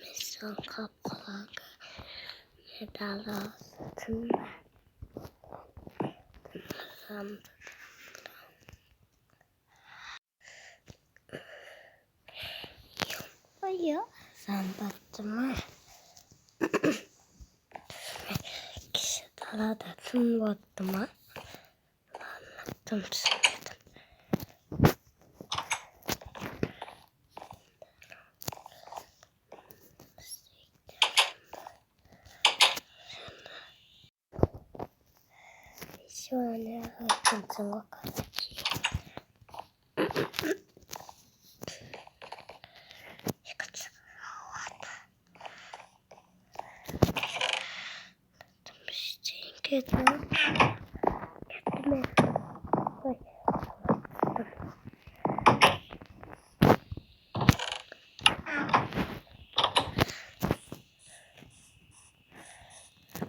Misal kapılaga medalasın ya sambatma kişi dalada tınvatma anlattım söyledim. Şu an yaptım o kadar. Gitme. Oy.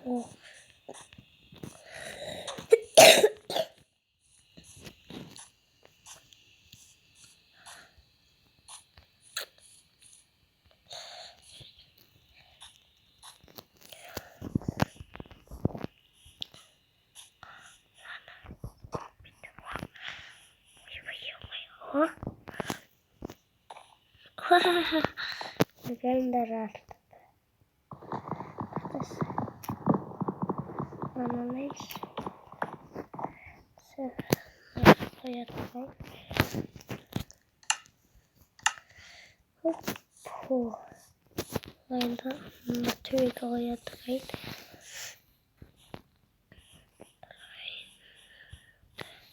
Oh. Gönder artık. Bana neyse. Sen hayatım. Hop. Ayda natürliga hayatım.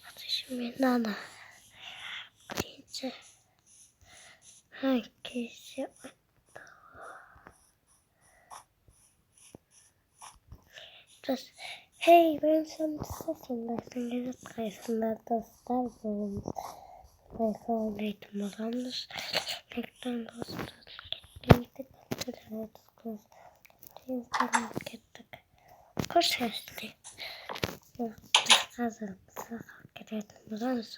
Ateşimi nana. Gece. Herkese. Das, hey, ben sana seslendim. Gece kayısında dostlar bulunmuş. Bayka eğitim alanmış. Reklam dostlar. Gittik. Gittik. Kuş sesli. Hazırlıklı. Gerekli alanmış.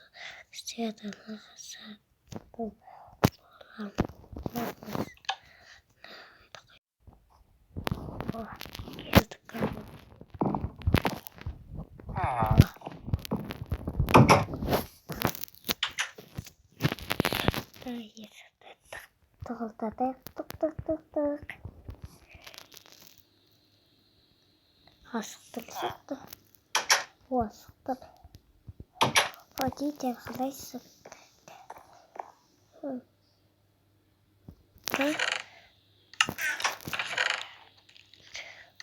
İsteyen hazırlıklı. Oh, geldik galiba. Hayır. Tık. Sıktım. Sıktım. Hadi de kalay sık.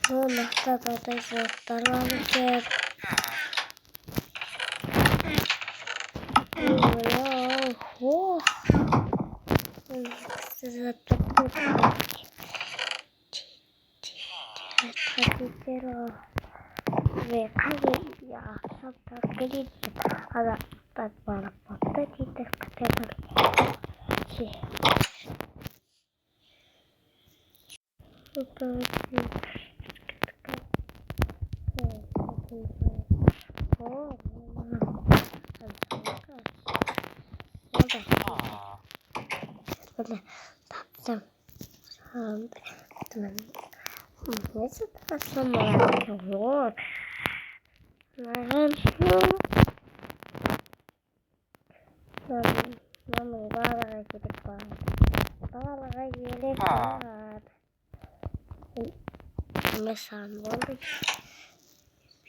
Nokta da zorlanacak. Oh. Size tuttuk. Hadi ve kali ya sabta kali ada tak balap patah kita katakan si Neyse taslamalar olur. Mami balaga gidip var. Balaga gelip var. Mesela oldu.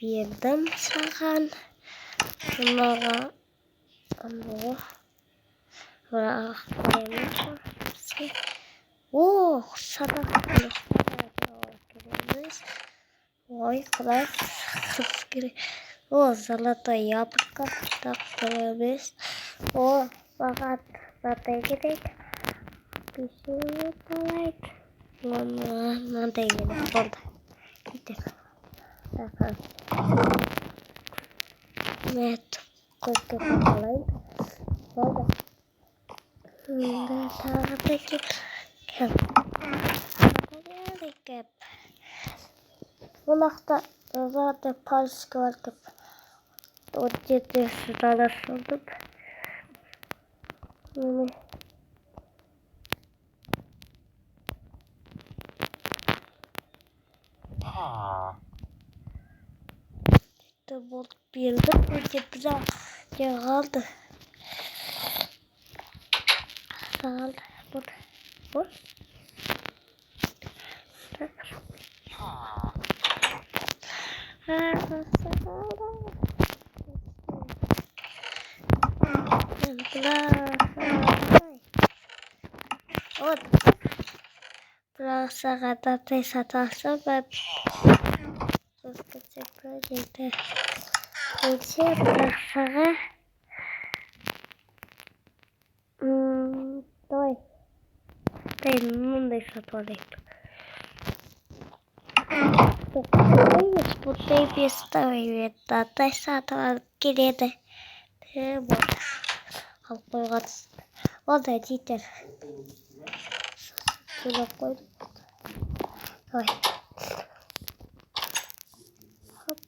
Birden sakan. Bunlara Allah. Oh, sabah ой, класс. О, золотое яблоко. Так, весь. О, богат батарейки. Пиши лайк. Надо его фонд. Так. Нет, кое-что лайк. Фонд. Да, таки. Кеп. Bunakta zaten Paris gördüm. O ciddi sıralar oldum. Yine. İşte bu bir yerde burada kaldı. Sağ ol. Bu. Вот. Просто когда ты садился, просто это все просто той benim de satayım. Спутей представляет, да, ты сатва киреде. Вот. Алкоголь. Вот эдитер. Сюда кой. Ой. Хоп.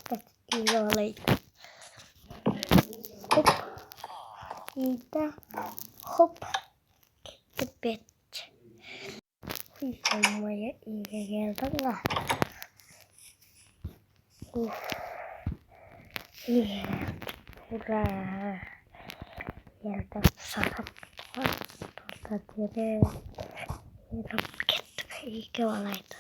Так, и лолей. Хоп. И да. Хоп. Кипет. Ой, моя игра geldi. Ura. Yerde sakat var. Burada yere roket iyi ki olaydı.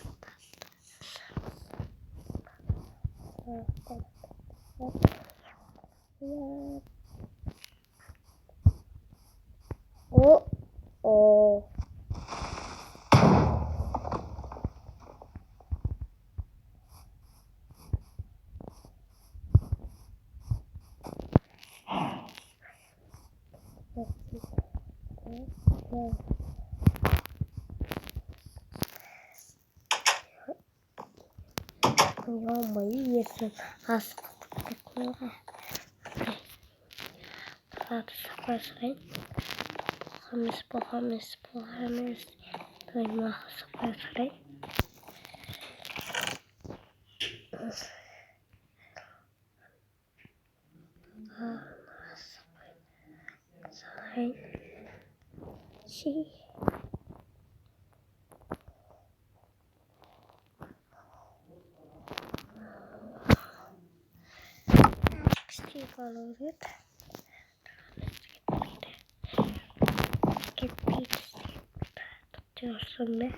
O. Ya mayı yesin. Az kaldı. Rahat sıfır. Hamis. Duyma sıfır. Şey. Valorant. Tutuyorsun ne?